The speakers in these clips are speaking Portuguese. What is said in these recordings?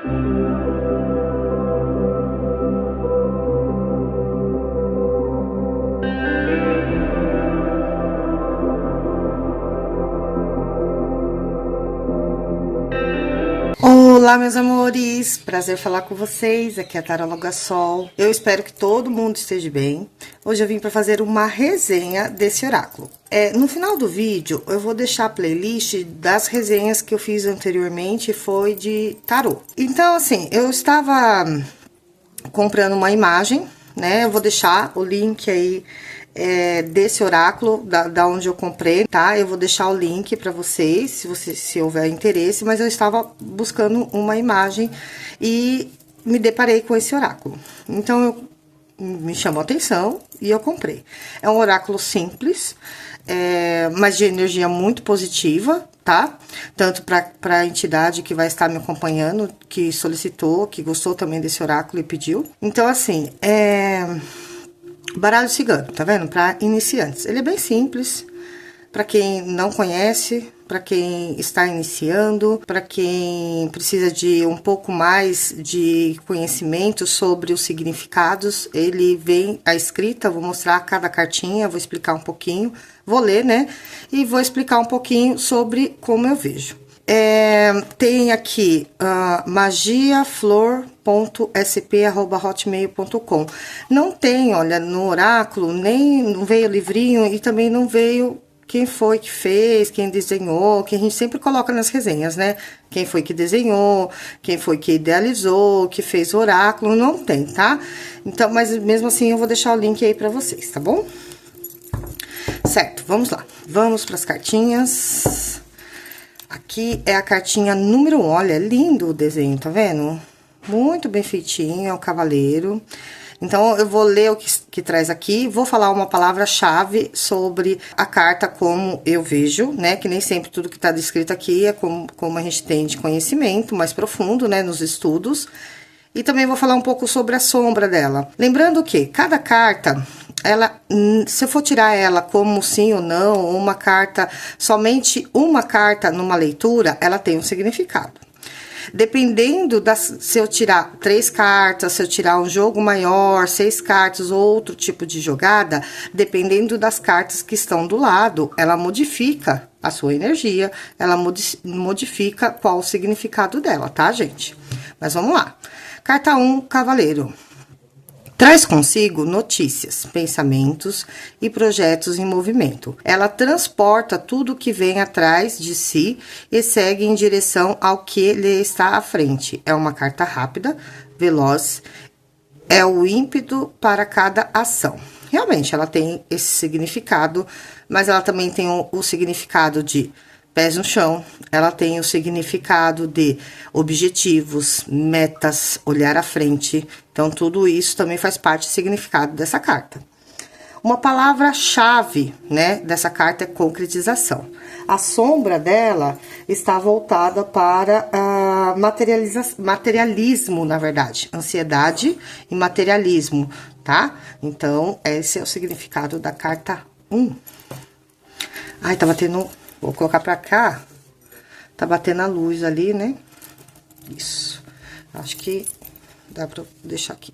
Olá, meus amores, prazer falar com vocês, aqui é a Taróloga Sol. Eu espero que todo mundo esteja bem. Hoje eu vim para fazer uma resenha desse oráculo. No final do vídeo eu vou deixar a playlist das resenhas que eu fiz anteriormente, foi de tarô. Então, assim, eu estava comprando uma imagem, né? Eu vou deixar o link aí desse oráculo, da onde eu comprei, tá? Eu vou deixar o link para vocês, se houver interesse, mas eu estava buscando uma imagem e me deparei com esse oráculo. Então, me chamou a atenção e eu comprei. É um oráculo simples, mas de energia muito positiva, tá? Tanto para a entidade que vai estar me acompanhando, que solicitou, que gostou também desse oráculo e pediu. Então, assim, baralho cigano, tá vendo? Para iniciantes. Ele é bem simples, para quem não conhece, para quem está iniciando, para quem precisa de um pouco mais de conhecimento sobre os significados. Ele vem a escrita, vou mostrar cada cartinha, vou explicar um pouquinho, vou ler, né? E vou explicar um pouquinho sobre como eu vejo. Tem aqui magiaflor.sp@hotmail.com. Não tem, olha, no oráculo, nem não veio livrinho e também não veio quem foi que fez, quem desenhou, que a gente sempre coloca nas resenhas, né? Quem foi que desenhou, quem foi que idealizou, que fez o oráculo, não tem, tá? Então, mas mesmo assim eu vou deixar o link aí pra vocês, tá bom? Certo, vamos lá. Vamos pras cartinhas. Aqui é a cartinha número 1, olha, é lindo o desenho, tá vendo? Muito bem feitinho, é o cavaleiro. Então, eu vou ler o que traz aqui, vou falar uma palavra-chave sobre a carta como eu vejo, né? Que nem sempre tudo que tá descrito aqui é como a gente tem de conhecimento mais profundo, né? Nos estudos. E também vou falar um pouco sobre a sombra dela. Lembrando que cada carta, se eu for tirar ela como sim ou não, uma carta, somente uma carta numa leitura, ela tem um significado. Dependendo se eu tirar 3 cartas, se eu tirar um jogo maior, 6 cartas ou outro tipo de jogada, dependendo das cartas que estão do lado, ela modifica a sua energia, ela modifica qual o significado dela, tá, gente? Mas vamos lá. Carta 1, Cavaleiro. Traz consigo notícias, pensamentos e projetos em movimento. Ela transporta tudo que vem atrás de si e segue em direção ao que lhe está à frente. É uma carta rápida, veloz, é o ímpeto para cada ação. Realmente, ela tem esse significado, mas ela também tem o significado de pés no chão, ela tem o significado de objetivos, metas, olhar à frente. Então, tudo isso também faz parte do significado dessa carta. Uma palavra-chave, né, dessa carta é concretização. A sombra dela está voltada para materialismo, na verdade. Ansiedade e materialismo, tá? Então, esse é o significado da carta 1. Ai, tá batendo... Vou colocar pra cá, tá batendo a luz ali, né? Isso. Acho que dá pra deixar aqui.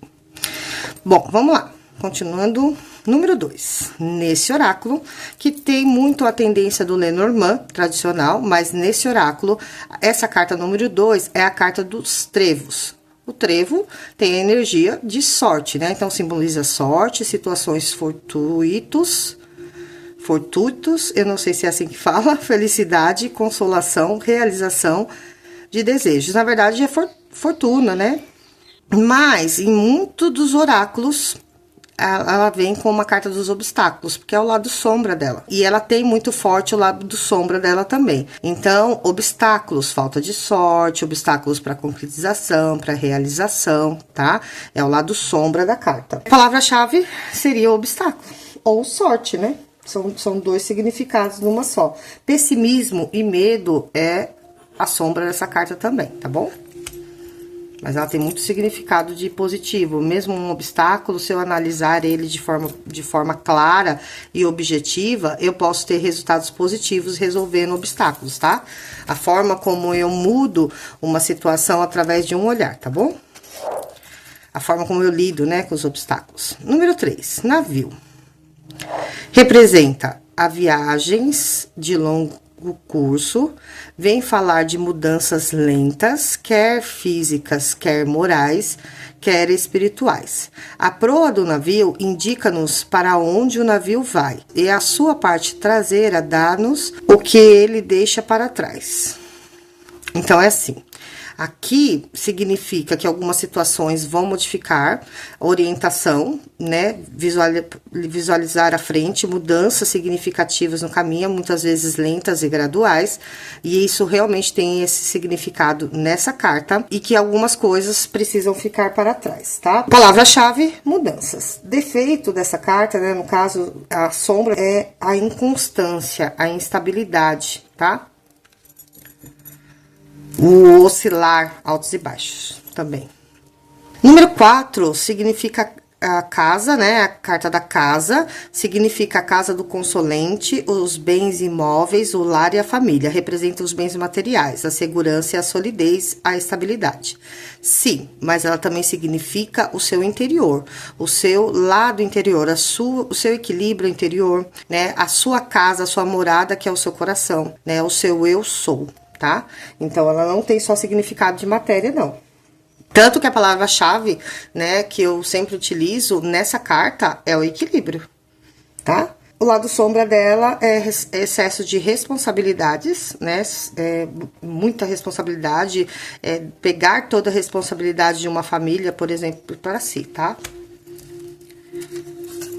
Bom, vamos lá. Continuando, número 2. Nesse oráculo, que tem muito a tendência do Lenormand tradicional, mas nesse oráculo, essa carta número 2 é a carta dos trevos. O trevo tem a energia de sorte, né? Então, simboliza sorte, situações fortuitos, eu não sei se é assim que fala, felicidade, consolação, realização de desejos. Na verdade, é fortuna, né? Mas, em muitos dos oráculos, ela vem com uma carta dos obstáculos, porque é o lado sombra dela. E ela tem muito forte o lado do sombra dela também. Então, obstáculos, falta de sorte, obstáculos para concretização, para realização, tá? É o lado sombra da carta. A palavra-chave seria obstáculo, ou sorte, né? São 2 significados numa só. Pessimismo e medo é a sombra dessa carta também, tá bom? Mas ela tem muito significado de positivo. Mesmo um obstáculo, se eu analisar ele de forma clara e objetiva, eu posso ter resultados positivos resolvendo obstáculos, tá? A forma como eu mudo uma situação através de um olhar, tá bom? A forma como eu lido, né, com os obstáculos. Número 3, navio. Representa a viagens de longo curso, vem falar de mudanças lentas, quer físicas, quer morais, quer espirituais. A proa do navio indica-nos para onde o navio vai, e a sua parte traseira dá-nos o que ele deixa para trás. Então, é assim. Aqui significa que algumas situações vão modificar a orientação, né? Visualizar à frente, mudanças significativas no caminho, muitas vezes lentas e graduais, e isso realmente tem esse significado nessa carta, e que algumas coisas precisam ficar para trás, tá? Palavra-chave, mudanças. Defeito dessa carta, né? No caso, a sombra é a inconstância, a instabilidade, tá? O oscilar, altos e baixos, também. Número 4 significa a casa, né? A carta da casa, significa a casa do consolente, os bens imóveis, o lar e a família. Representa os bens materiais, a segurança e a solidez, a estabilidade. Sim, mas ela também significa o seu interior, o seu lado interior, o seu equilíbrio interior, né? A sua casa, a sua morada, que é o seu coração, né? O seu eu sou. Tá? Então, ela não tem só significado de matéria, não. Tanto que a palavra-chave, né, que eu sempre utilizo nessa carta é o equilíbrio, tá? O lado sombra dela é excesso de responsabilidades, né? Muita responsabilidade, pegar toda a responsabilidade de uma família, por exemplo, para si, tá?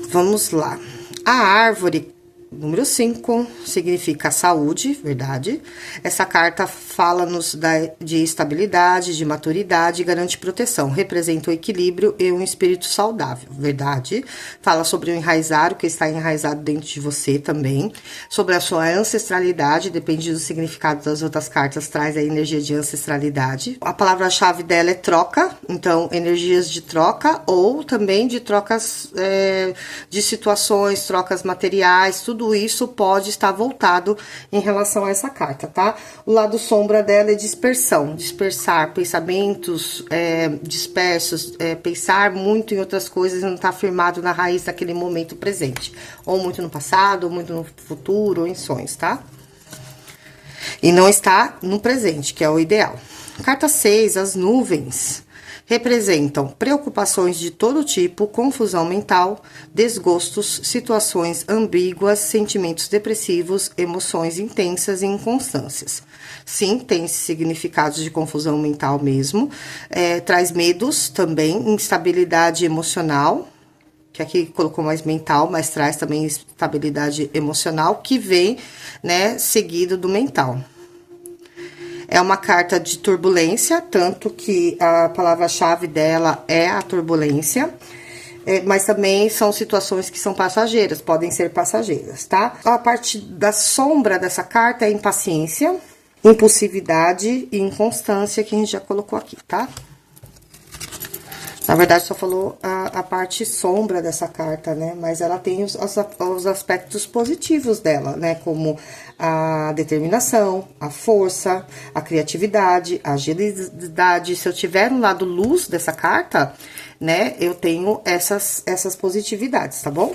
Vamos lá. A árvore. Número 5, significa saúde, verdade. Essa carta fala-nos de estabilidade, de maturidade e garante proteção. Representa o equilíbrio e um espírito saudável, verdade. Fala sobre o enraizar, o que está enraizado dentro de você também. Sobre a sua ancestralidade, depende do significado das outras cartas, traz a energia de ancestralidade. A palavra-chave dela é troca, então energias de troca ou também de trocas de situações, trocas materiais, tudo isso pode estar voltado em relação a essa carta, tá? O lado sombra dela é dispersão, dispersar pensamentos dispersos, pensar muito em outras coisas e não estar firmado na raiz daquele momento presente, ou muito no passado, ou muito no futuro, ou em sonhos, tá? E não está no presente, que é o ideal. Carta 6, as nuvens. Representam preocupações de todo tipo, confusão mental, desgostos, situações ambíguas, sentimentos depressivos, emoções intensas e inconstâncias. Sim, tem significados de confusão mental mesmo. Traz medos também, instabilidade emocional, que aqui colocou mais mental, mas traz também estabilidade emocional, que vem, né, seguido do mental. É uma carta de turbulência, tanto que a palavra-chave dela é a turbulência, mas também são situações que são passageiras, podem ser passageiras, tá? A parte da sombra dessa carta é impaciência, impulsividade e inconstância, que a gente já colocou aqui, tá? Na verdade, só falou a parte sombra dessa carta, né? Mas ela tem os aspectos positivos dela, né? Como a determinação, a força, a criatividade, a agilidade. Se eu tiver um lado luz dessa carta, né? Eu tenho essas positividades, tá bom?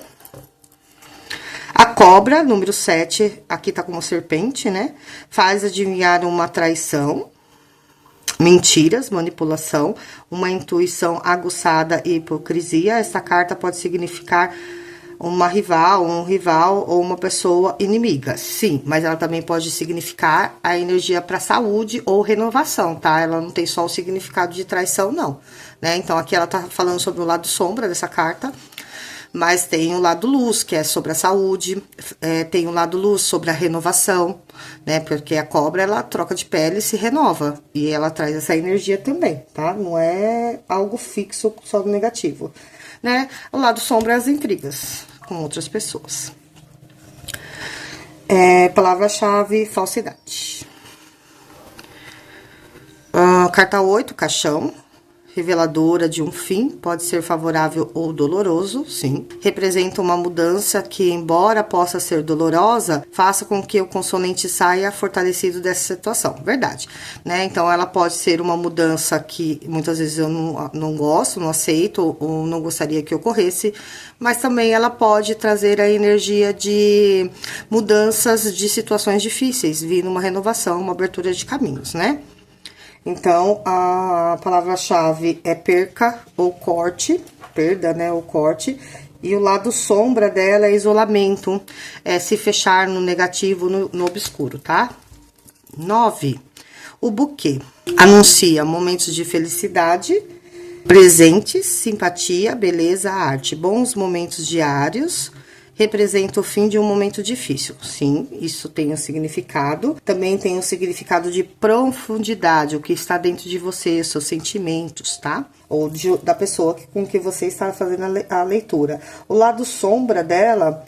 A cobra, número 7, aqui tá como serpente, né? Faz adivinhar uma traição. Mentiras, manipulação, uma intuição aguçada e hipocrisia. Essa carta pode significar uma rival, um rival ou uma pessoa inimiga. Sim, mas ela também pode significar a energia para saúde ou renovação, tá? Ela não tem só o significado de traição, não, né? Então, aqui ela tá falando sobre o lado sombra dessa carta, mas tem o lado luz, que é sobre a saúde, tem o lado luz sobre a renovação, né? Porque a cobra, ela troca de pele e se renova, e ela traz essa energia também, tá? Não é algo fixo, só do negativo, né? O lado sombra é as intrigas com outras pessoas. Palavra-chave, falsidade. Carta 8, caixão. reveladora de um fim, pode ser favorável ou doloroso, sim. Representa uma mudança que, embora possa ser dolorosa, faça com que o consonante saia fortalecido dessa situação. Verdade, né? Então, ela pode ser uma mudança que muitas vezes eu não gosto, não aceito ou não gostaria que ocorresse, mas também ela pode trazer a energia de mudanças de situações difíceis, vir numa renovação, uma abertura de caminhos, né? Então, a palavra-chave é perca ou corte, perda, né, ou corte. E o lado sombra dela é isolamento, é se fechar no negativo, no obscuro, tá? 9. O buquê anuncia momentos de felicidade, presentes, simpatia, beleza, arte, bons momentos diários. Representa o fim de um momento difícil. Sim, isso tem um significado. Também tem um significado de profundidade, o que está dentro de você, seus sentimentos, tá? Ou da pessoa com que você está fazendo a leitura. O lado sombra dela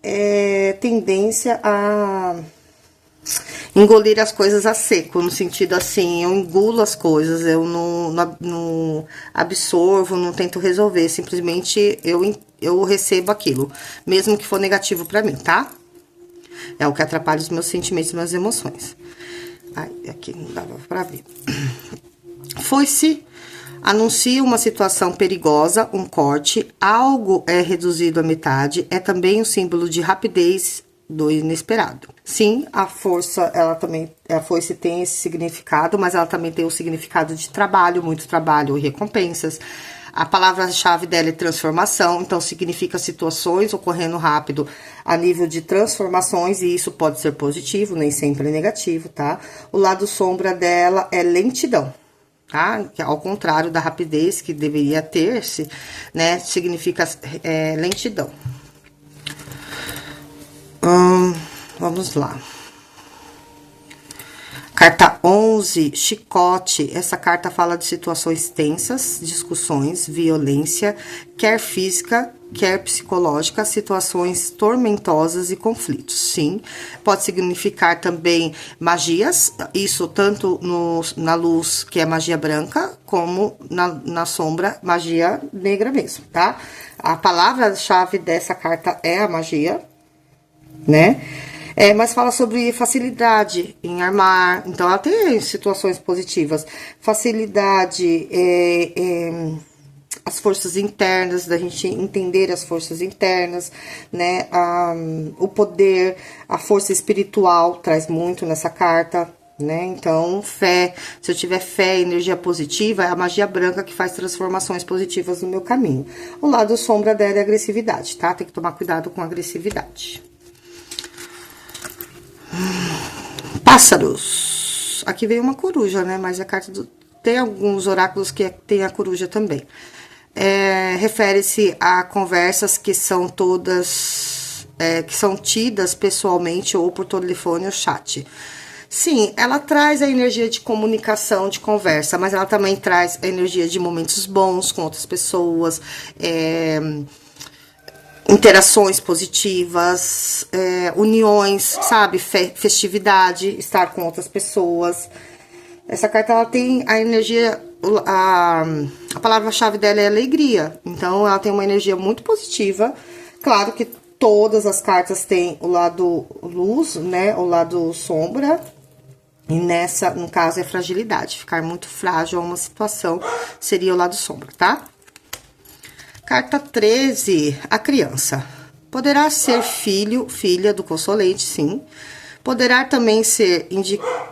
é tendência a engolir as coisas a seco, no sentido assim, eu engulo as coisas, eu não absorvo, não tento resolver, simplesmente eu recebo aquilo, mesmo que for negativo pra mim, tá? É o que atrapalha os meus sentimentos e minhas emoções. Ai, aqui não dava pra ver. Foi-se, anuncia uma situação perigosa, um corte, algo é reduzido à metade, é também um símbolo de rapidez do inesperado. Sim, a força, ela também, a foice tem esse significado, mas ela também tem o significado de trabalho, muito trabalho e recompensas. A palavra-chave dela é transformação, então significa situações ocorrendo rápido a nível de transformações, e isso pode ser positivo, nem sempre é negativo, tá? O lado sombra dela é lentidão, tá? Que ao contrário da rapidez que deveria ter-se, né? Significa lentidão. Vamos lá. Carta 11, chicote. Essa carta fala de situações tensas, discussões, violência, quer física, quer psicológica, situações tormentosas e conflitos. Sim, pode significar também magias, isso tanto na luz, que é magia branca, como na sombra, magia negra mesmo, tá? A palavra-chave dessa carta é a magia, né? Mas fala sobre facilidade em armar, então ela tem situações positivas, facilidade, as forças internas, da gente entender as forças internas, né, o poder, a força espiritual traz muito nessa carta, né, então fé, se eu tiver fé, energia positiva, é a magia branca que faz transformações positivas no meu caminho. O lado sombra dela é a agressividade, tá, tem que tomar cuidado com a agressividade. Pássaros. Aqui veio uma coruja, né? Mas a carta tem alguns oráculos que tem a coruja também. Refere-se a conversas que são todas... que são tidas pessoalmente ou por telefone ou chat. Sim, ela traz a energia de comunicação, de conversa, mas ela também traz a energia de momentos bons com outras pessoas, interações positivas, uniões, sabe, festividade, estar com outras pessoas. Essa carta, ela tem a energia, a palavra-chave dela é alegria, então ela tem uma energia muito positiva. Claro que todas as cartas têm o lado luz, né, o lado sombra, e no caso, é fragilidade, ficar muito frágil a uma situação seria o lado sombra, tá? Carta 13, a criança. Poderá ser filho, filha do consolente, sim. Poderá também ser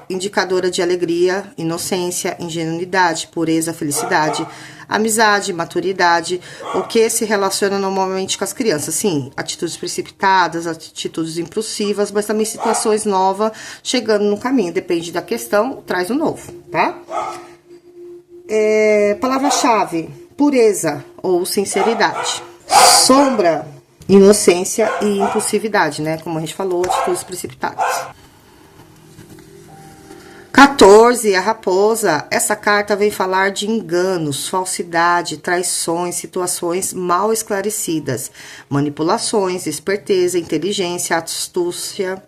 indicadora de alegria, inocência, ingenuidade, pureza, felicidade, amizade, maturidade, o que se relaciona normalmente com as crianças. Sim, atitudes precipitadas, atitudes impulsivas, mas também situações novas chegando no caminho. Depende da questão, traz o novo, tá? Palavra-chave, pureza ou sinceridade. Sombra, inocência e impulsividade, né? Como a gente falou, atitudes precipitadas. 14, a raposa. Essa carta vem falar de enganos, falsidade, traições, situações mal esclarecidas, manipulações, esperteza, inteligência, astúcia.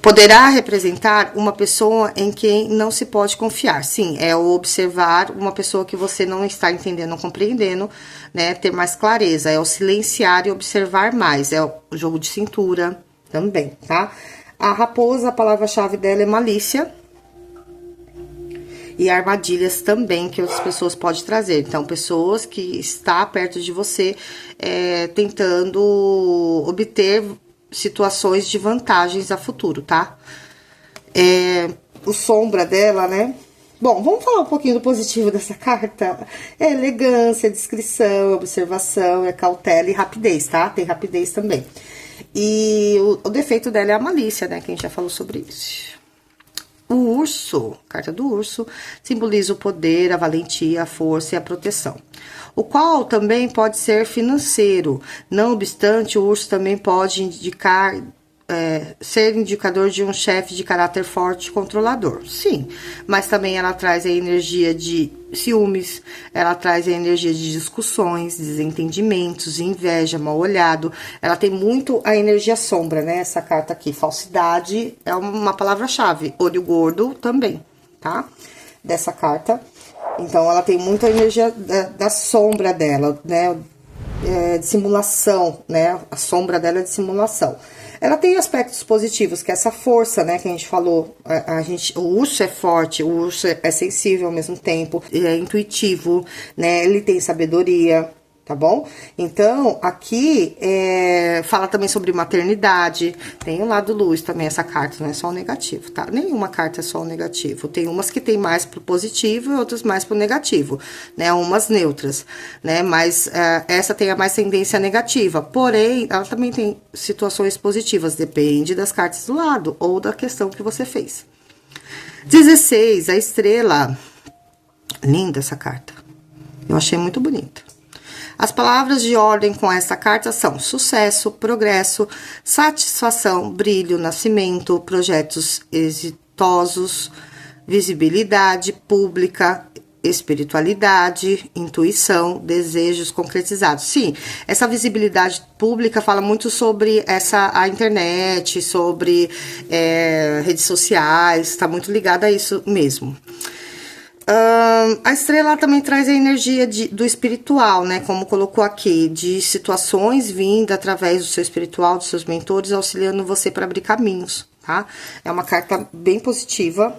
Poderá representar uma pessoa em quem não se pode confiar. Sim, é o observar uma pessoa que você não está entendendo ou compreendendo, né? Ter mais clareza, é o silenciar e observar mais, é o jogo de cintura também, tá? A raposa, a palavra-chave dela é malícia. E armadilhas também que outras pessoas podem trazer. Então, pessoas que estão perto de você tentando obter situações de vantagens a futuro, tá? O sombra dela, né? Bom, vamos falar um pouquinho do positivo dessa carta. É elegância, discrição, observação, é cautela e rapidez, tá? Tem rapidez também. E o defeito dela é a malícia, né? Que a gente já falou sobre isso. O urso, carta do urso, simboliza o poder, a valentia, a força e a proteção. O qual também pode ser financeiro. Não obstante, o urso também pode indicar, ser indicador de um chefe de caráter forte e controlador. Sim, mas também ela traz a energia de ciúmes, ela traz a energia de discussões, desentendimentos, inveja, mal olhado. Ela tem muito a energia sombra, né? Essa carta aqui, falsidade, é uma palavra-chave. Olho gordo também, tá? Dessa carta. Então, ela tem muita energia da sombra dela, né? De simulação, né? A sombra dela é de simulação. Ela tem aspectos positivos, que é essa força, né, que a gente falou. O urso é forte, o urso é sensível ao mesmo tempo, é intuitivo, né? Ele tem sabedoria, tá bom? Então, aqui fala também sobre maternidade. Tem o lado luz também, essa carta, não é só o negativo, tá? Nenhuma carta é só o negativo. Tem umas que tem mais pro positivo e outras mais pro negativo, né? Umas neutras, né? Mas essa tem a mais tendência negativa. Porém, ela também tem situações positivas, depende das cartas do lado ou da questão que você fez. 16, a estrela. Linda essa carta. Eu achei muito bonita. As palavras de ordem com essa carta são sucesso, progresso, satisfação, brilho, nascimento, projetos exitosos, visibilidade pública, espiritualidade, intuição, desejos concretizados. Sim, essa visibilidade pública fala muito sobre a internet, sobre redes sociais, está muito ligada a isso mesmo. A estrela também traz a energia do espiritual, né? Como colocou aqui, de situações vindas através do seu espiritual, dos seus mentores, auxiliando você para abrir caminhos, tá? É uma carta bem positiva,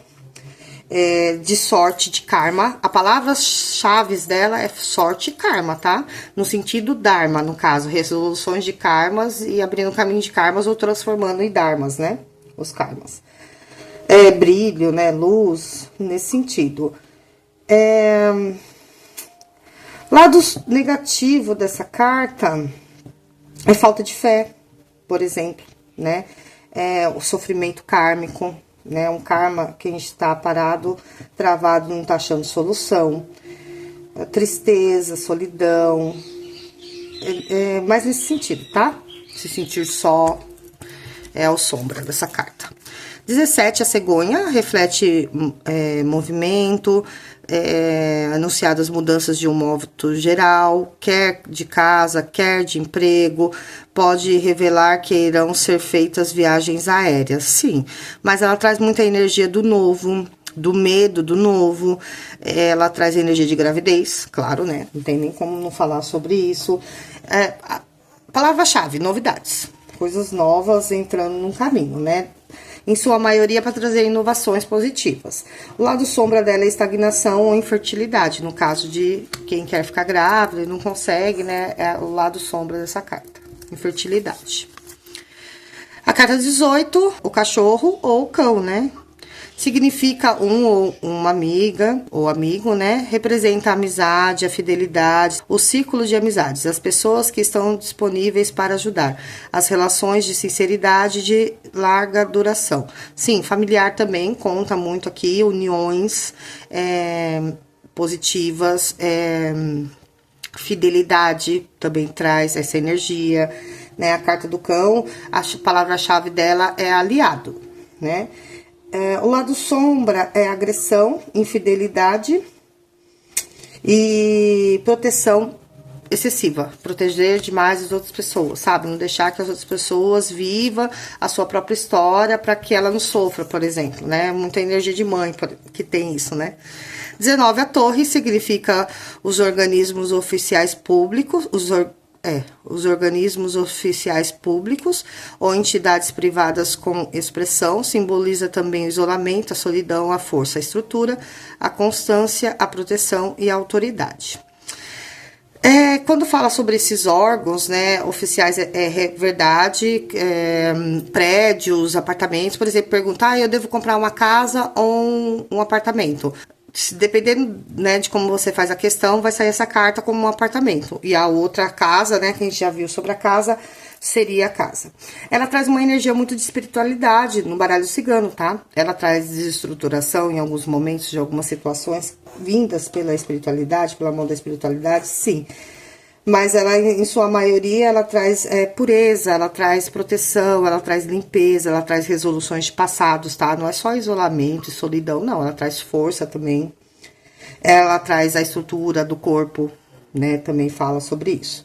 de sorte, de karma. A palavra-chave dela é sorte e karma, tá? No sentido dharma, no caso, resoluções de karmas e abrindo caminho de karmas ou transformando em dharmas, né? Os karmas. Brilho, né? Luz, nesse sentido. Lado negativo dessa carta é falta de fé, por exemplo, né? O sofrimento kármico, né? Um karma que a gente tá parado, travado, não tá achando solução. Tristeza, solidão. Mais nesse sentido, tá? Se sentir só é o sombra dessa carta. 17, a cegonha, reflete movimento, anunciadas mudanças de um modo geral, quer de casa, quer de emprego, pode revelar que irão ser feitas viagens aéreas, sim, mas ela traz muita energia do novo, do medo do novo, ela traz energia de gravidez, claro, né, não tem nem como não falar sobre isso. Palavra-chave, novidades, coisas novas entrando num caminho, né? Em sua maioria, para trazer inovações positivas. O lado sombra dela é estagnação ou infertilidade. No caso de quem quer ficar grávida e não consegue, né? É o lado sombra dessa carta. Infertilidade. A carta 18, o cachorro ou o cão, né? Significa um ou uma amiga ou amigo, né? Representa a amizade, a fidelidade, o círculo de amizades, as pessoas que estão disponíveis para ajudar, as relações de sinceridade de larga duração. Sim, familiar também conta muito aqui, uniões positivas, fidelidade também traz essa energia, né? A carta do cão, a palavra-chave dela é aliado, né? O lado sombra é agressão, infidelidade e proteção excessiva, proteger demais as outras pessoas, sabe? Não deixar que as outras pessoas vivam a sua própria história para que ela não sofra, por exemplo, né? Muita energia de mãe que tem isso, né? 19, a torre significa os organismos oficiais públicos, os organismos oficiais públicos ou entidades privadas com expressão, simboliza também o isolamento, a solidão, a força, a estrutura, a constância, a proteção e a autoridade. Quando fala sobre esses órgãos, né, oficiais, verdade, prédios, apartamentos, por exemplo, perguntar, eu devo comprar uma casa ou um apartamento? Dependendo, né, de como você faz a questão, vai sair essa carta como um apartamento. E a outra casa, né, que a gente já viu sobre a casa, seria a casa. Ela traz uma energia muito de espiritualidade no baralho cigano, tá? Ela traz desestruturação em alguns momentos de algumas situações vindas pela espiritualidade, pela mão da espiritualidade, sim. Mas ela, em sua maioria, ela traz pureza, ela traz proteção, ela traz limpeza, ela traz resoluções de passados, tá? Não é só isolamento e solidão, não. Ela traz força também. Ela traz a estrutura do corpo, né? Também fala sobre isso.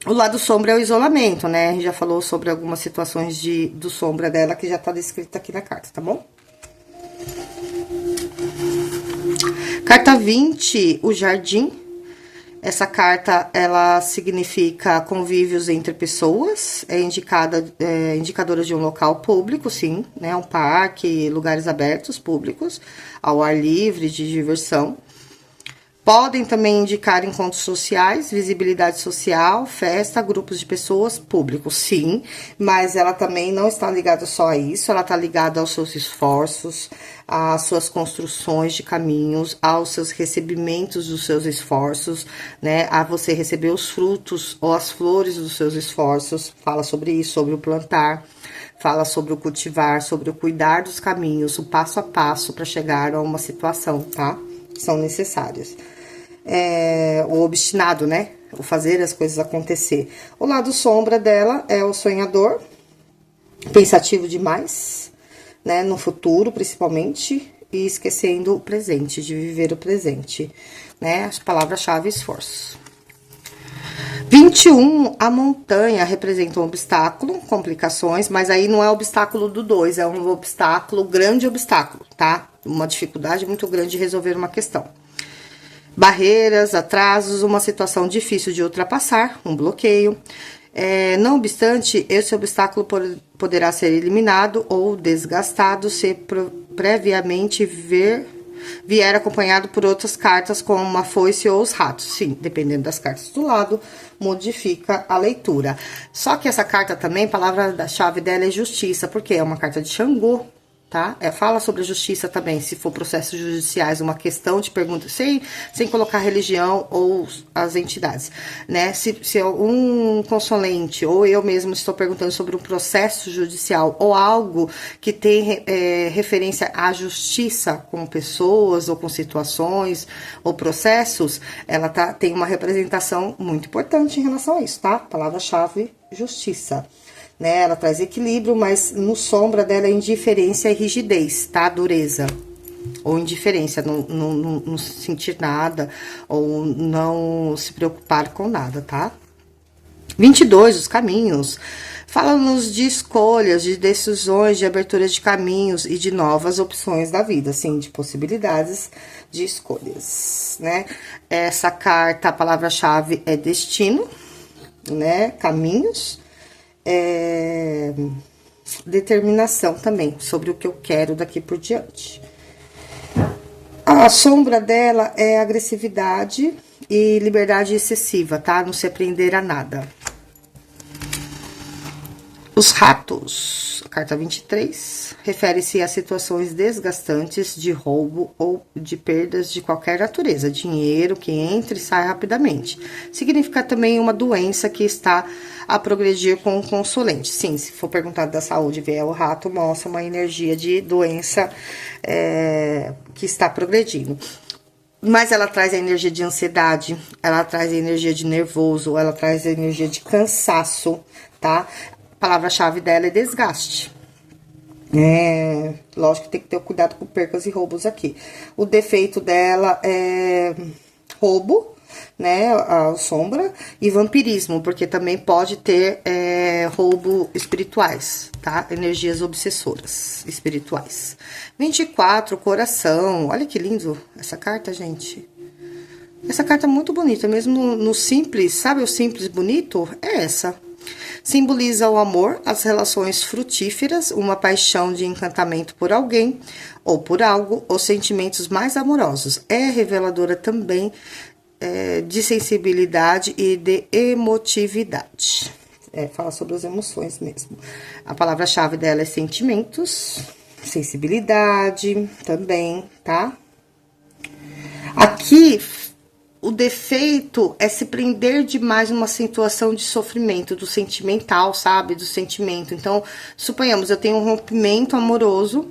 O lado sombra é o isolamento, né? A gente já falou sobre algumas situações do sombra dela que já tá descrita aqui na carta, tá bom? Carta 20, o jardim. Essa carta, ela significa convívios entre pessoas, indicadora de um local público, sim, né? Um parque, lugares abertos, públicos, ao ar livre, de diversão. Podem também indicar encontros sociais, visibilidade social, festa, grupos de pessoas, públicos, sim. Mas ela também não está ligada só a isso, ela está ligada aos seus esforços, às suas construções de caminhos, aos seus recebimentos dos seus esforços, né? A você receber os frutos ou as flores dos seus esforços. Fala sobre isso, sobre o plantar. Fala sobre o cultivar, sobre o cuidar dos caminhos, o passo a passo para chegar a uma situação, tá? Que são necessárias. O obstinado, né? O fazer as coisas acontecer. O lado sombra dela é o sonhador, pensativo demais, né? No futuro, principalmente, e esquecendo o presente, de viver o presente, né? As palavras-chave, esforço. 21, a montanha representa um obstáculo, complicações, mas aí não é obstáculo do 2, é um obstáculo, grande obstáculo, tá? Uma dificuldade muito grande de resolver uma questão. Barreiras, atrasos, uma situação difícil de ultrapassar, um bloqueio. Não obstante, esse obstáculo poderá ser eliminado ou desgastado se previamente vier acompanhado por outras cartas, como uma foice ou os ratos. Sim, dependendo das cartas do lado, modifica a leitura. Só que essa carta também, a palavra-chave dela é justiça, porque é uma carta de Xangô, tá? Fala sobre a justiça também, se for processos judiciais, uma questão de pergunta, sem colocar religião ou as entidades, né? Se um consulente ou eu mesmo estou perguntando sobre um processo judicial ou algo que tem referência à justiça com pessoas ou com situações ou processos, ela tem uma representação muito importante em relação a isso, tá? Palavra-chave, justiça. Né, ela traz equilíbrio, mas no sombra dela é indiferença e rigidez, tá? Dureza. Ou indiferença, não sentir nada, ou não se preocupar com nada, tá? 22, os caminhos. Fala-nos de escolhas, de decisões, de abertura de caminhos e de novas opções da vida, assim, de possibilidades de escolhas, né? Essa carta, a palavra-chave é destino, né? Caminhos. Determinação também, sobre o que eu quero daqui por diante. A sombra dela é agressividade e liberdade excessiva, tá? Não se prender a nada. Os ratos, a carta 23, refere-se a situações desgastantes de roubo ou de perdas de qualquer natureza, dinheiro que entra e sai rapidamente. Significa também uma doença que está a progredir com o consulente. Sim, se for perguntado da saúde, vier o rato, mostra uma energia de doença que está progredindo. Mas ela traz a energia de ansiedade, ela traz a energia de nervoso, ela traz a energia de cansaço, tá? A palavra-chave dela é desgaste. Lógico que tem que ter cuidado com percas e roubos aqui. O defeito dela é roubo, né, a sombra, e vampirismo, porque também pode ter roubo espirituais, tá? Energias obsessoras espirituais. 24, coração. Olha que lindo essa carta, gente. Essa carta é muito bonita, mesmo no simples, sabe o simples bonito? É essa. Simboliza o amor, as relações frutíferas, uma paixão de encantamento por alguém ou por algo, os sentimentos mais amorosos. É reveladora também de sensibilidade e de emotividade. Fala sobre as emoções mesmo. A palavra-chave dela é sentimentos, sensibilidade também, tá? Aqui, o defeito é se prender demais numa situação de sofrimento, do sentimental, sabe? Do sentimento. Então, suponhamos, eu tenho um rompimento amoroso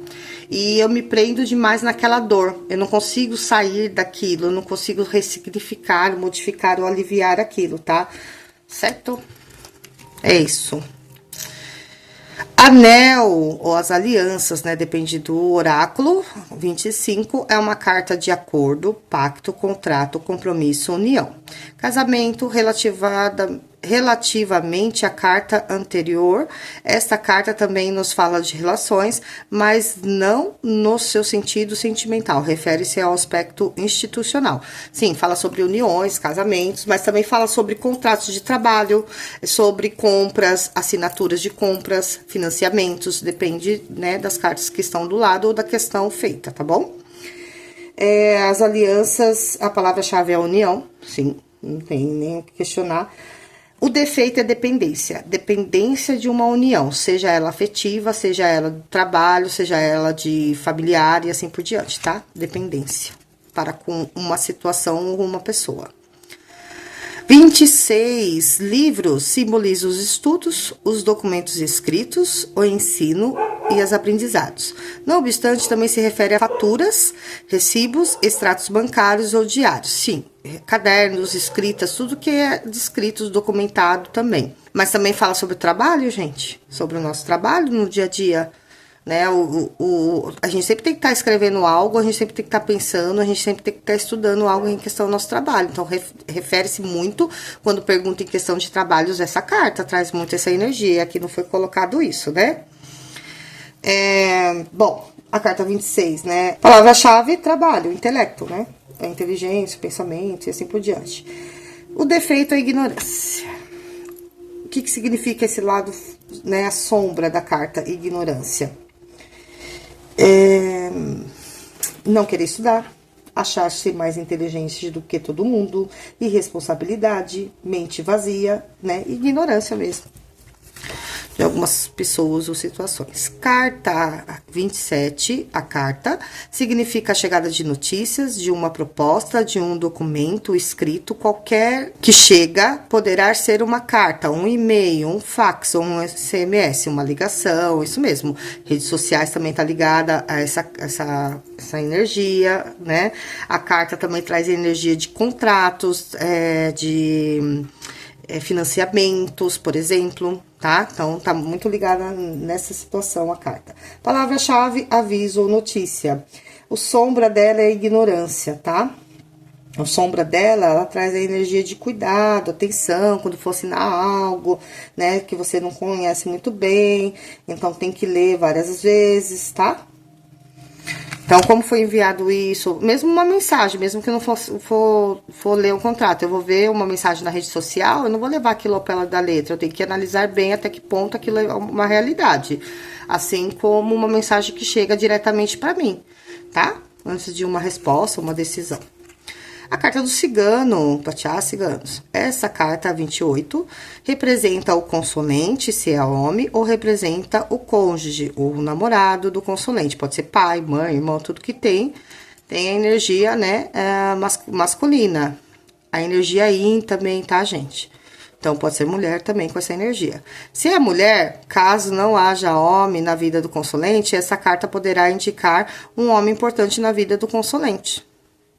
e eu me prendo demais naquela dor. Eu não consigo sair daquilo, eu não consigo ressignificar, modificar ou aliviar aquilo, tá? Certo? É isso. Anel, ou as alianças, né? Depende do oráculo. 25 é uma carta de acordo, pacto, contrato, compromisso, união. Casamento, relativamente à carta anterior. Esta carta também nos fala de relações, mas não no seu sentido sentimental. Refere-se ao aspecto institucional. Sim, fala sobre uniões, casamentos, mas também fala sobre contratos de trabalho, sobre compras, assinaturas de compras, financiamentos, depende, né, das cartas que estão do lado ou da questão feita, tá bom? As alianças, a palavra-chave é união, sim, não tem nem o que questionar. O defeito é dependência, dependência de uma união, seja ela afetiva, seja ela do trabalho, seja ela de familiar e assim por diante, tá? Dependência para com uma situação ou uma pessoa. 26, livros simboliza os estudos, os documentos escritos, o ensino e os aprendizados. Não obstante, também se refere a faturas, recibos, extratos bancários ou diários. Sim, cadernos, escritas, tudo que é descrito, documentado também. Mas também fala sobre o trabalho, gente, sobre o nosso trabalho no dia a dia. Né, a gente sempre tem que estar escrevendo algo, a gente sempre tem que estar pensando, a gente sempre tem que estar estudando algo em questão do nosso trabalho. Então, refere-se muito, quando pergunta em questão de trabalhos, essa carta traz muito essa energia. Aqui não foi colocado isso, né? Bom, a carta 26, né? Palavra-chave, trabalho, intelecto, né? A inteligência, o pensamento e assim por diante. O defeito é a ignorância. O que significa esse lado, né? A sombra da carta, ignorância. Não querer estudar, achar-se mais inteligente do que todo mundo, irresponsabilidade, mente vazia, né? Ignorância mesmo de algumas pessoas ou situações. Carta 27, a carta, significa a chegada de notícias, de uma proposta, de um documento escrito, qualquer que chega, poderá ser uma carta, um e-mail, um fax ou um SMS, uma ligação, isso mesmo. Redes sociais também tá ligada a essa energia, né? A carta também traz energia de contratos, de financiamentos, por exemplo, tá? Então, tá muito ligada nessa situação a carta. Palavra-chave, aviso ou notícia. O sombra dela é ignorância, tá? A sombra dela, ela traz a energia de cuidado, atenção, quando for assinar algo, né? Que você não conhece muito bem, então tem que ler várias vezes, tá? Então, como foi enviado isso, mesmo uma mensagem, mesmo que eu não for ler o contrato, eu vou ver uma mensagem na rede social, eu não vou levar aquilo ao pé da letra, eu tenho que analisar bem até que ponto aquilo é uma realidade. Assim como uma mensagem que chega diretamente para mim, tá? Antes de uma resposta, uma decisão. A carta do cigano, Pachá ciganos. Essa carta 28 representa o consolente, se é homem, ou representa o cônjuge, ou o namorado do consolente. Pode ser pai, mãe, irmão, tudo que tem a energia, né, masculina. A energia yin também, tá, gente? Então, pode ser mulher também com essa energia. Se é mulher, caso não haja homem na vida do consolente, essa carta poderá indicar um homem importante na vida do consolente.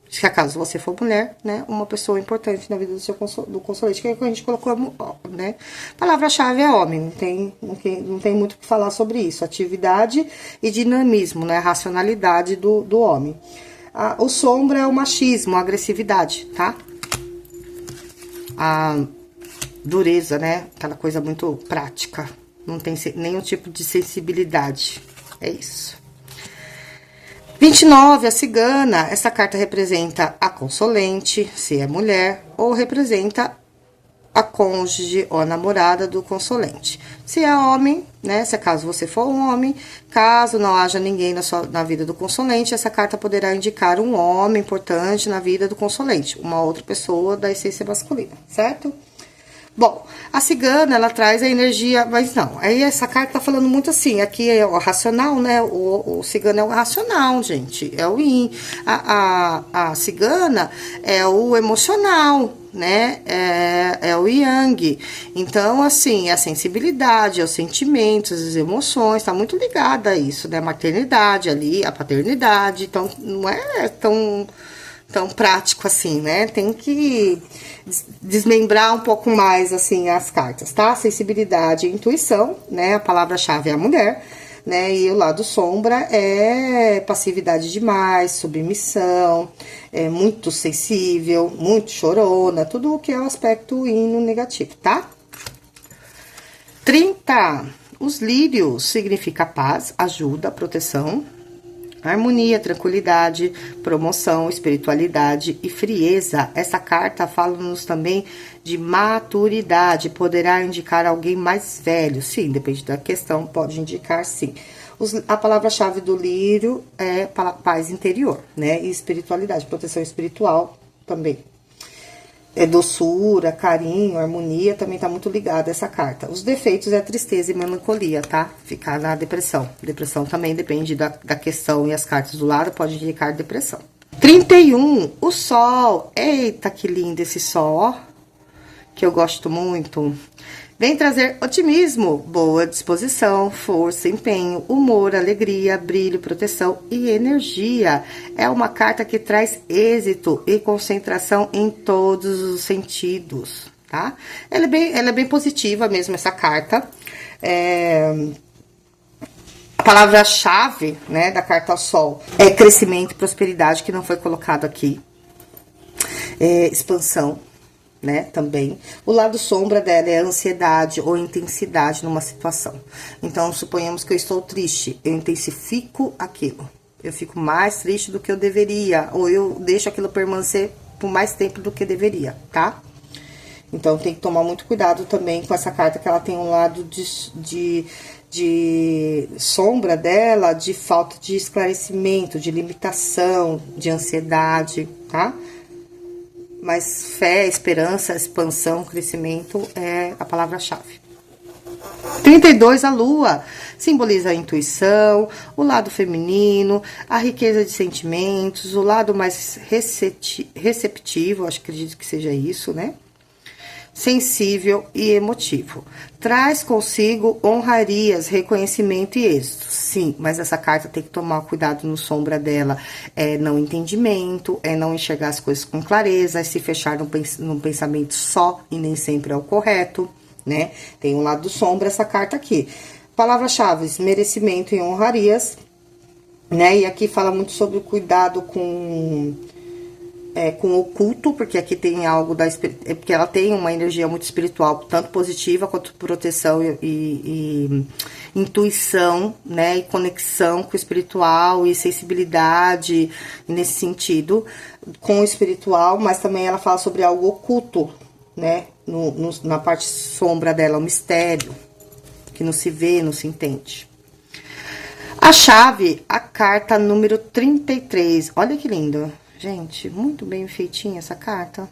Se acaso você for mulher, né, uma pessoa importante na vida do consolente, que é o que a gente colocou, né? Palavra-chave é homem, não tem muito o que falar sobre isso. Atividade e dinamismo, né, racionalidade do homem. O sombra é o machismo, a agressividade, tá? a dureza, né? Aquela coisa muito prática. Não tem nenhum tipo de sensibilidade. É isso. 29, a cigana. Essa carta representa a consolente, se é mulher, ou representa a cônjuge ou a namorada do consolente. Se é homem, né? Se é caso você for um homem, caso não haja ninguém na vida do consolente, essa carta poderá indicar um homem importante na vida do consolente, uma outra pessoa da essência masculina, certo? Bom, a cigana, ela traz a energia, mas não, aí essa carta tá falando muito assim, aqui é o racional, né, o cigano é o racional, gente, é o yin, a cigana é o emocional, né, é o yang, então, assim, a sensibilidade, os sentimentos, as emoções, tá muito ligada a isso, né, a maternidade ali, a paternidade, então, não é tão prático assim, né? Tem que desmembrar um pouco mais, assim, as cartas, tá? Sensibilidade e intuição, né? A palavra-chave é a mulher, né? E o lado sombra é passividade demais, submissão, é muito sensível, muito chorona, tudo o que é o aspecto yin negativo, tá? 30. Os lírios significa paz, ajuda, proteção, harmonia, tranquilidade, promoção, espiritualidade e frieza. Essa carta fala-nos também de maturidade, poderá indicar alguém mais velho. Sim, depende da questão, pode indicar sim. A palavra-chave do lírio é paz interior, né? E espiritualidade, proteção espiritual também. É doçura, carinho, harmonia, também tá muito ligada essa carta. Os defeitos é tristeza e melancolia, tá? Ficar na depressão. Depressão também depende da questão e as cartas do lado pode indicar depressão. 31, o sol. Eita, que lindo esse sol, ó. Que eu gosto muito. Vem trazer otimismo, boa disposição, força, empenho, humor, alegria, brilho, proteção e energia. É uma carta que traz êxito e concentração em todos os sentidos, tá? Ela é bem positiva mesmo, essa carta. A palavra-chave, né, da carta ao sol é crescimento e prosperidade, que não foi colocado aqui. Expansão, né, também. O lado sombra dela é a ansiedade ou intensidade numa situação. Então, suponhamos que eu estou triste, eu intensifico aquilo. Eu fico mais triste do que eu deveria, ou eu deixo aquilo permanecer por mais tempo do que deveria, tá? Então, tem que tomar muito cuidado também com essa carta, que ela tem um lado de sombra dela, de falta de esclarecimento, de limitação, de ansiedade, tá? Mas fé, esperança, expansão, crescimento é a palavra-chave. 32, a lua. Simboliza a intuição, o lado feminino, a riqueza de sentimentos, o lado mais receptivo, acredito que seja isso, né? Sensível e emotivo. Traz consigo honrarias, reconhecimento e êxito. Sim, mas essa carta tem que tomar cuidado no sombra dela. É não entendimento, é não enxergar as coisas com clareza, é se fechar num pensamento só e nem sempre é o correto, né? Tem um lado sombra essa carta aqui. Palavras-chave, merecimento e honrarias, né? E aqui fala muito sobre o cuidado com o oculto, porque aqui tem algo porque ela tem uma energia muito espiritual, tanto positiva quanto proteção e intuição, né, e conexão com o espiritual e sensibilidade nesse sentido com o espiritual, mas também ela fala sobre algo oculto, né, na parte sombra dela, o mistério que não se vê, não se entende. A chave, a carta número 33, olha que lindo. Gente, muito bem feitinha essa carta.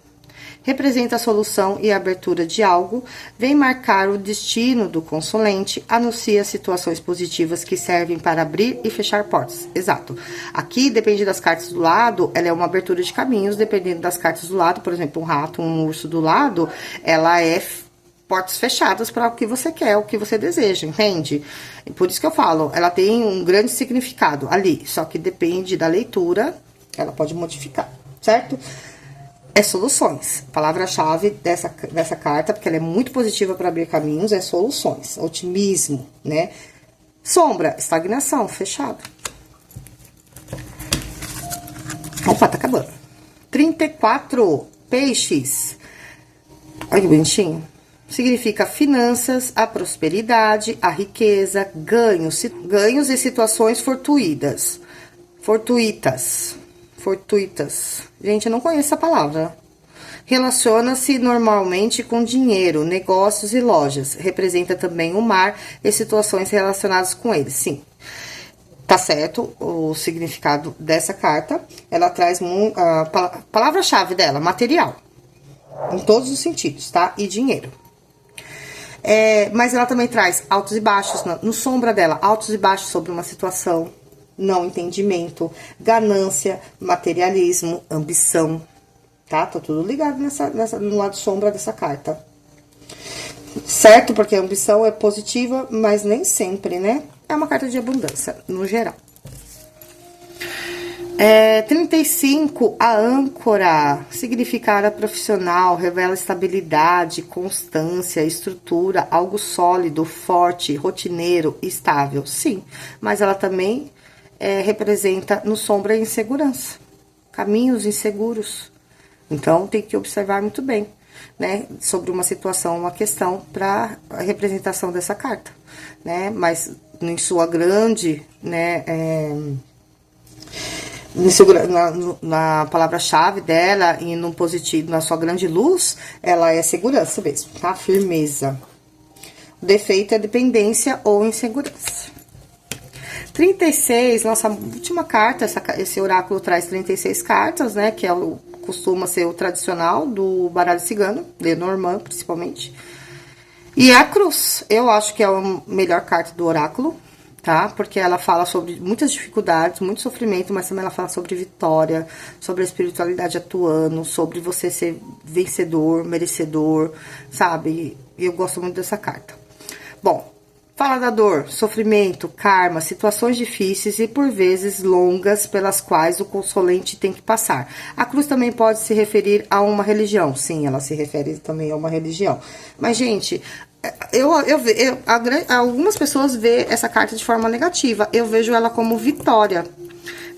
Representa a solução e a abertura de algo, vem marcar o destino do consolente, anuncia situações positivas que servem para abrir e fechar portas. Exato. Aqui, depende das cartas do lado, ela é uma abertura de caminhos, dependendo das cartas do lado, por exemplo, um rato, um urso do lado, ela é portas fechadas para o que você quer, o que você deseja, entende? Por isso que eu falo, ela tem um grande significado ali, só que depende da leitura. Ela pode modificar, certo? É soluções. Palavra-chave dessa carta, porque ela é muito positiva para abrir caminhos, é soluções, otimismo, né? Sombra, estagnação, fechado. Opa, tá acabando. 34, peixes. Olha que bonitinho. Significa finanças, a prosperidade, a riqueza, ganhos, ganhos e situações fortuitas. Fortuitas. Fortuitas. Gente, eu não conheço essa palavra. Relaciona-se normalmente com dinheiro, negócios e lojas. Representa também o mar e situações relacionadas com ele. Sim, tá certo o significado dessa carta. Ela traz a palavra-chave dela, material. Em todos os sentidos, tá? E dinheiro. Mas ela também traz altos e baixos, no sombra dela, altos e baixos sobre uma situação, não entendimento, ganância, materialismo, ambição, tá? Tá tudo ligado no lado sombra dessa carta. Certo? Porque a ambição é positiva, mas nem sempre, né? É uma carta de abundância, no geral. 35, a âncora, significado profissional, revela estabilidade, constância, estrutura, algo sólido, forte, rotineiro, estável. Sim, mas ela também representa no sombra a insegurança, caminhos inseguros. Então, tem que observar muito bem, né, sobre uma situação, uma questão para a representação dessa carta, né, mas em sua grande, né, na palavra-chave dela e no positivo, na sua grande luz, ela é segurança mesmo, tá? Firmeza. O defeito é dependência ou insegurança. 36, nossa última carta, esse oráculo traz 36 cartas, né? Que costuma ser o tradicional do baralho cigano, Lenormand, principalmente. E a cruz, eu acho que é a melhor carta do oráculo, tá? Porque ela fala sobre muitas dificuldades, muito sofrimento, mas também ela fala sobre vitória, sobre a espiritualidade atuando, sobre você ser vencedor, merecedor, sabe? E eu gosto muito dessa carta. Bom, fala da dor, sofrimento, karma, situações difíceis e por vezes longas pelas quais o consolente tem que passar. A cruz também pode se referir a uma religião. Sim, ela se refere também a uma religião. Mas, gente, algumas pessoas veem essa carta de forma negativa. Eu vejo ela como vitória,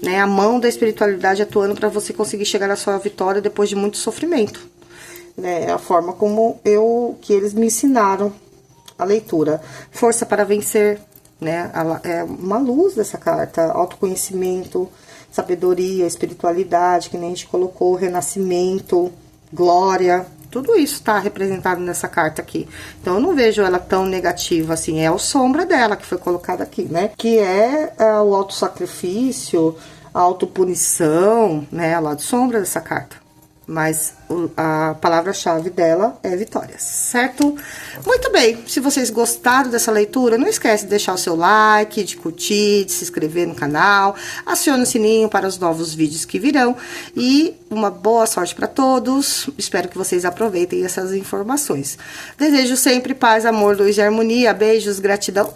né? A mão da espiritualidade atuando para você conseguir chegar à sua vitória depois de muito sofrimento, né? É a forma como que eles me ensinaram a leitura. Força para vencer, né? É uma luz dessa carta, autoconhecimento, sabedoria, espiritualidade, que nem a gente colocou, renascimento, glória. Tudo isso tá representado nessa carta aqui. Então, eu não vejo ela tão negativa assim. É a sombra dela que foi colocada aqui, né? Que é o autossacrifício, a autopunição, né? Lá de sombra dessa carta. Mas a palavra-chave dela é vitória, certo? Muito bem, se vocês gostaram dessa leitura, não esquece de deixar o seu like, de curtir, de se inscrever no canal, acione o sininho para os novos vídeos que virão e uma boa sorte para todos. Espero que vocês aproveitem essas informações. Desejo sempre paz, amor, luz e harmonia. Beijos, gratidão.